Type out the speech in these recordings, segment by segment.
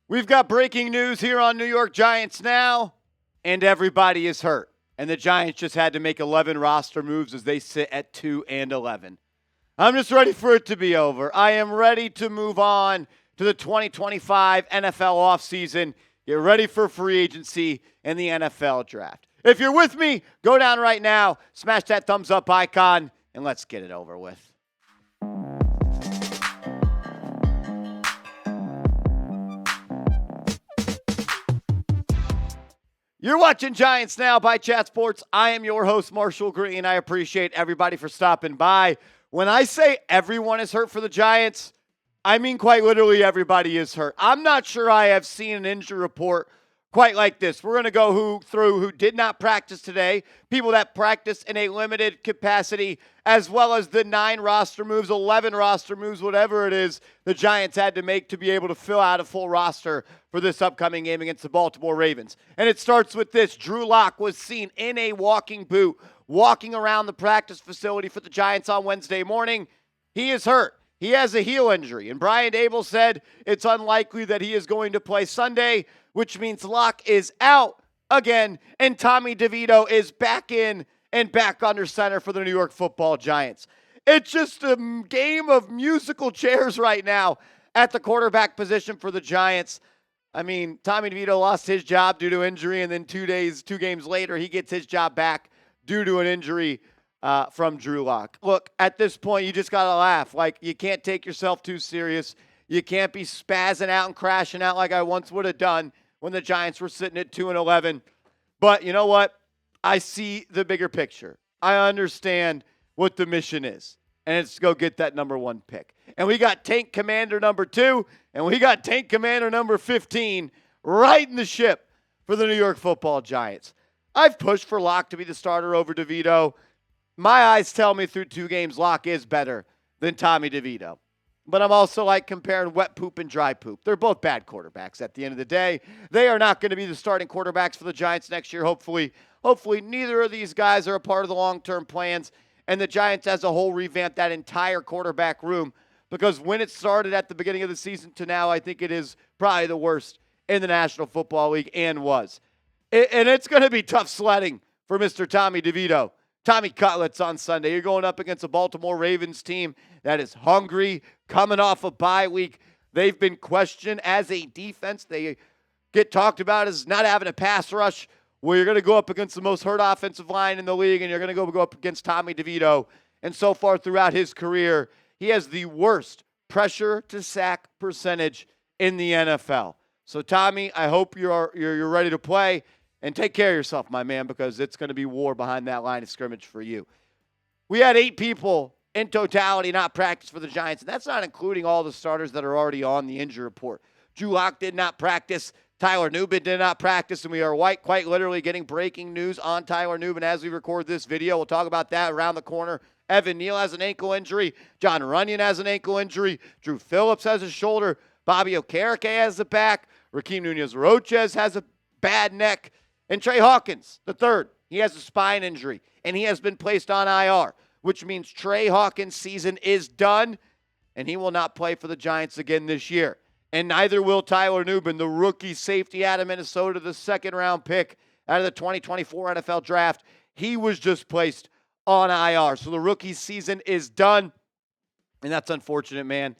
We've got breaking news here on New York Giants Now, and everybody is hurt. And the Giants just had to make 11 roster moves as they sit at 2-11. I'm just ready for it to be over. I am ready to move on to the 2025 NFL offseason. Get ready for free agency and the NFL draft. If you're with me, go down right now, smash that thumbs up icon, and let's get it over with. You're watching Giants Now by Chat Sports. I am your host, Marshall Green. I appreciate everybody for stopping by. When I say everyone is hurt for the Giants, I mean quite literally everybody is hurt. I'm not sure I have seen an injury report quite like this. We're going to go through who did not practice today, people that practiced in a limited capacity, as well as the 9 roster moves, 11 roster moves, whatever it is the Giants had to make to be able to fill out a full roster for this upcoming game against the Baltimore Ravens. And it starts with this. Drew Lock was seen in a walking boot, walking around the practice facility for the Giants on Wednesday morning. He is hurt. He has a heel injury, and Brian Daboll said it's unlikely that he is going to play Sunday, which means Locke is out again, and Tommy DeVito is back in and back under center for the New York Football Giants. It's just a game of musical chairs right now at the quarterback position for the Giants. I mean, Tommy DeVito lost his job due to injury, and then 2 games later, he gets his job back due to an injury from Drew Lock. Look, at this point, you just got to laugh. Like, you can't take yourself too serious. You can't be spazzing out and crashing out like I once would have done when the Giants were sitting at 2-11. But you know what? I see the bigger picture. I understand what the mission is, and it's to go get that number 1 pick. And we got Tank Commander number 2, and we got Tank Commander number 15 right in the ship for the New York Football Giants. I've pushed for Locke to be the starter over DeVito. My eyes tell me through 2 games Locke is better than Tommy DeVito. But I'm also like comparing wet poop and dry poop. They're both bad quarterbacks at the end of the day. They are not going to be the starting quarterbacks for the Giants next year, hopefully. Hopefully neither of these guys are a part of the long-term plans, and the Giants as a whole revamp that entire quarterback room, because when it started at the beginning of the season to now, I think it is probably the worst in the National Football League and was. And it's going to be tough sledding for Mr. Tommy DeVito. Tommy Cutlets on Sunday. You're going up against a Baltimore Ravens team that is hungry, coming off a bye week. They've been questioned as a defense. They get talked about as not having a pass rush, where you're going to go up against the most hurt offensive line in the league, and you're going to go up against Tommy DeVito. And so far throughout his career, he has the worst pressure to sack percentage in the NFL. So Tommy, I hope you're ready to play. And take care of yourself, my man, because it's going to be war behind that line of scrimmage for you. We had 8 people in totality not practice for the Giants, and that's not including all the starters that are already on the injury report. Drew Lock did not practice. Tyler Nubin did not practice, and we are quite literally getting breaking news on Tyler Nubin as we record this video. We'll talk about that around the corner. Neal has an ankle injury. Jon Runyan has an ankle injury. Dru Phillips has a shoulder. Bobby Okereke has a back. Rakeem Nunez-Roches has a bad neck. And Tre Hawkins III, he has a spine injury, and he has been placed on IR, which means Tre Hawkins' season is done, and he will not play for the Giants again this year. And neither will Tyler Nubin, the rookie safety out of Minnesota, the second-round pick out of the 2024 NFL Draft. He was just placed on IR. So the rookie season is done, and that's unfortunate, man.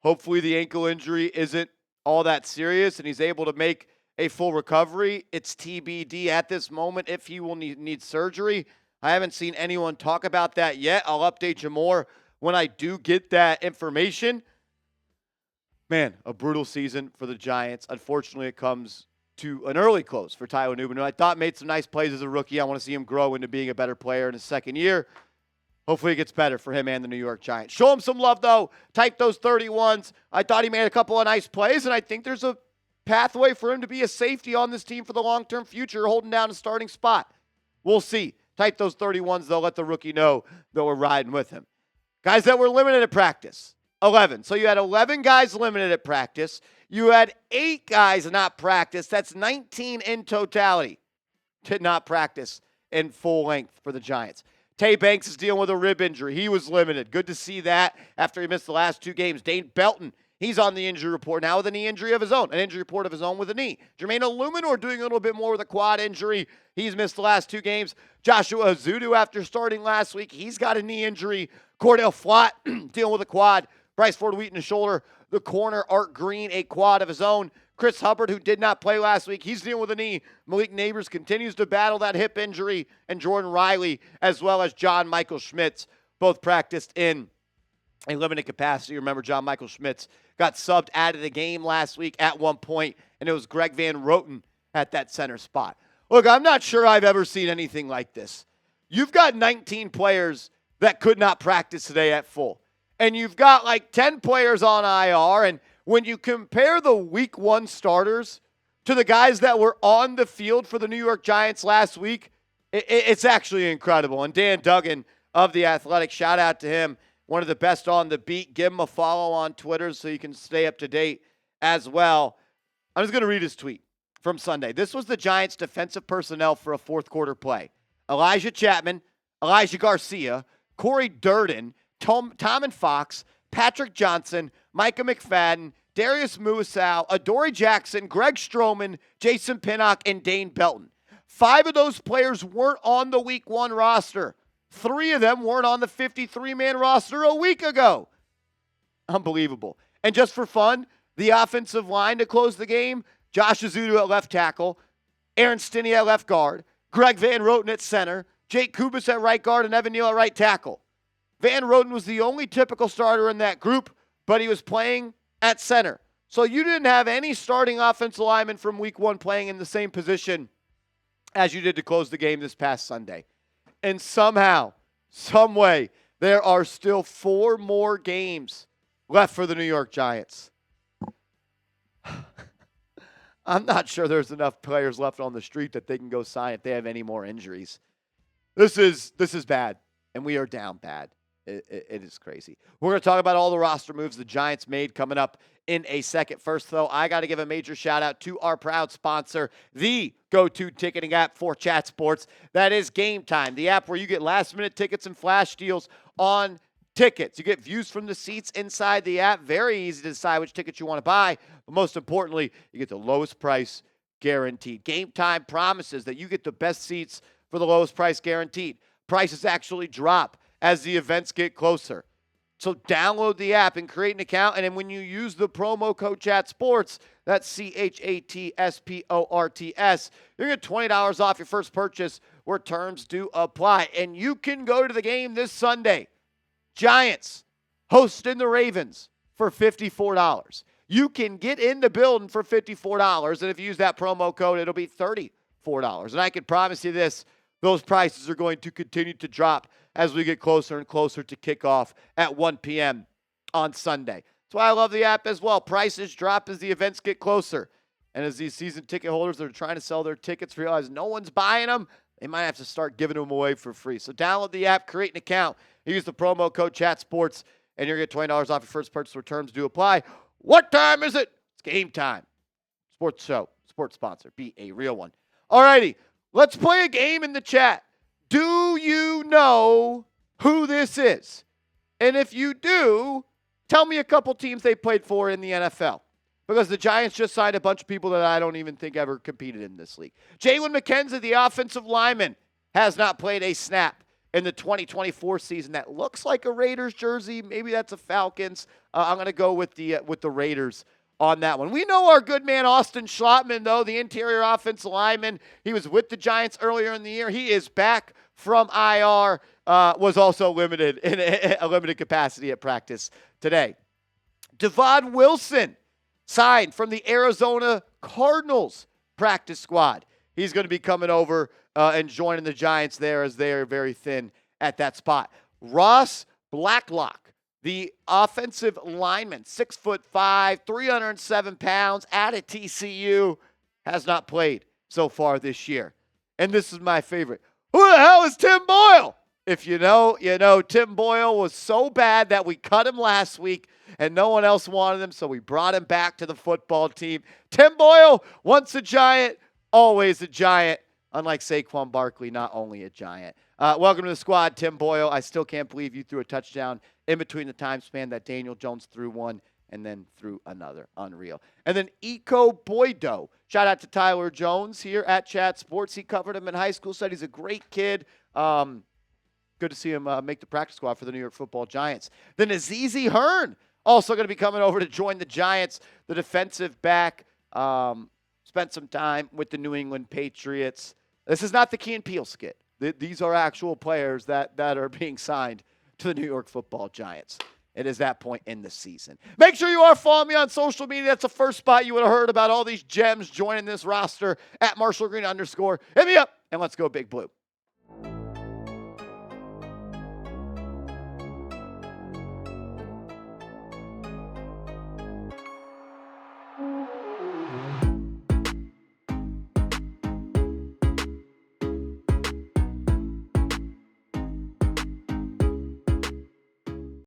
Hopefully the ankle injury isn't all that serious, and he's able to make a full recovery. It's TBD at this moment if he will need surgery. I haven't seen anyone talk about that yet. I'll update you more when I do get that information. Man, a brutal season for the Giants. Unfortunately, it comes to an early close for Tyler Nubin, who I thought made some nice plays as a rookie. I want to see him grow into being a better player in his second year. Hopefully it gets better for him and the New York Giants. Show him some love, though. Type those 31s. I thought he made a couple of nice plays, and I think there's a pathway for him to be a safety on this team for the long-term future, holding down a starting spot. We'll see. Type those 31s. They'll let the rookie know that we're riding with him. Guys that were limited at practice, 11. So you had 11 guys limited at practice. You had 8 guys not practice. That's 19 in totality. Did not practice in full length for the Giants. Tae Banks is dealing with a rib injury. He was limited. Good to see that after he missed the last 2 games. Dane Belton, He's on the injury report now with a knee injury of his own, an injury report of his own with a knee. Jermaine Eluemunor doing a little bit more with a quad injury. He's missed the last 2 games. Joshua Ezeudu, after starting last week, he's got a knee injury. Cordell Flott dealing with a quad. Bryce Ford-Wheaton, a shoulder. The corner, Art Green, a quad of his own. Chris Hubbard, who did not play last week, he's dealing with a knee. Malik Neighbors continues to battle that hip injury. And Jordan Riley, as well as John Michael Schmitz, both practiced in a limited capacity. Remember, John Michael Schmitz got subbed out of the game last week at one point, and it was Greg Van Roten at that center spot. Look, I'm not sure I've ever seen anything like this. You've got 19 players that could not practice today at full, and you've got like 10 players on IR, and when you compare the week 1 starters to the guys that were on the field for the New York Giants last week, it's actually incredible. And Dan Duggan of The Athletic, shout out to him, one of the best on the beat. Give him a follow on Twitter so you can stay up to date as well. I'm just going to read his tweet from Sunday. This was the Giants' defensive personnel for a fourth quarter play. Elijah Chapman, Elijah Garcia, Corey Durden, Tom and Fox, Patrick Johnson, Micah McFadden, Darius Muasau, Adoree Jackson, Greg Stroman, Jason Pinnock, and Dane Belton. 5 of those players weren't on the week 1 roster. 3 of them weren't on the 53-man roster a week ago. Unbelievable. And just for fun, the offensive line to close the game, Josh Ezeudu at left tackle, Aaron Stinney at left guard, Greg Van Roten at center, Jake Kubas at right guard, and Evan Neal at right tackle. Van Roten was the only typical starter in that group, but he was playing at center. So you didn't have any starting offensive linemen from week 1 playing in the same position as you did to close the game this past Sunday. And somehow, some way, there are still 4 more games left for the New York Giants. I'm not sure there's enough players left on the street that they can go sign if they have any more injuries. This is bad, and we are down bad. It is crazy. We're going to talk about all the roster moves the Giants made coming up in a second. First, though, I got to give a major shout-out to our proud sponsor, the go-to ticketing app for chat sports. That is Game Time, the app where you get last-minute tickets and flash deals on tickets. You get views from the seats inside the app. Very easy to decide which tickets you want to buy. But most importantly, you get the lowest price guaranteed. Game Time promises that you get the best seats for the lowest price guaranteed. Prices actually drop as the events get closer. So download the app and create an account, and then when you use the promo code CHATSPORTS, that's CHATSPORTS, you're going to get $20 off your first purchase where terms do apply. And you can go to the game this Sunday. Giants hosting the Ravens for $54. You can get in the building for $54, and if you use that promo code, it'll be $34. And I can promise you this, those prices are going to continue to drop as we get closer and closer to kickoff at 1 p.m. on Sunday. That's why I love the app as well. Prices drop as the events get closer. And as these season ticket holders that are trying to sell their tickets realize no one's buying them, they might have to start giving them away for free. So download the app, create an account, use the promo code CHATSPORTS, and you're going to get $20 off your first purchase where terms do apply. What time is it? It's game time. Sports show, sports sponsor. Be a real one. All righty, let's play a game in the chat. Do you know who this is? And if you do, tell me a couple teams they played for in the NFL. Because the Giants just signed a bunch of people that I don't even think ever competed in this league. Jalen McKenzie, the offensive lineman, has not played a snap in the 2024 season. That looks like a Raiders jersey. Maybe that's a Falcons. I'm going to go with the Raiders on that one. We know our good man Austin Schlottman, though, the interior offensive lineman. He was with the Giants earlier in the year. He is back from IR, was also limited in a limited capacity at practice today. Devon Wilson signed from the Arizona Cardinals practice squad. He's going to be coming over and joining the Giants there as they are very thin at that spot. Ross Blacklock, the offensive lineman, 6'5", 307 pounds, out of TCU, has not played so far this year. And this is my favorite. Who the hell is Tim Boyle? If you know, you know. Tim Boyle was so bad that we cut him last week and no one else wanted him, so we brought him back to the football team. Tim Boyle, once a Giant, always a Giant. Unlike Saquon Barkley, not only a Giant. Welcome to the squad, Tim Boyle. I still can't believe you threw a touchdown in between the time span that Daniel Jones threw one and then threw another. Unreal. And then Iko Boydo. Shout out to Tyler Jones here at Chat Sports. He covered him in high school, said he's a great kid. Good to see him make the practice squad for the New York Football Giants. Then Azizi Hearn, also going to be coming over to join the Giants. The defensive back spent some time with the New England Patriots. This is not the Key and Peele skit. These are actual players that are being signed to the New York Football Giants. It is that point in the season. Make sure you are following me on social media. That's the first spot you would have heard about all these gems joining this roster at @MarshallGreen_. Hit me up, and let's go Big Blue.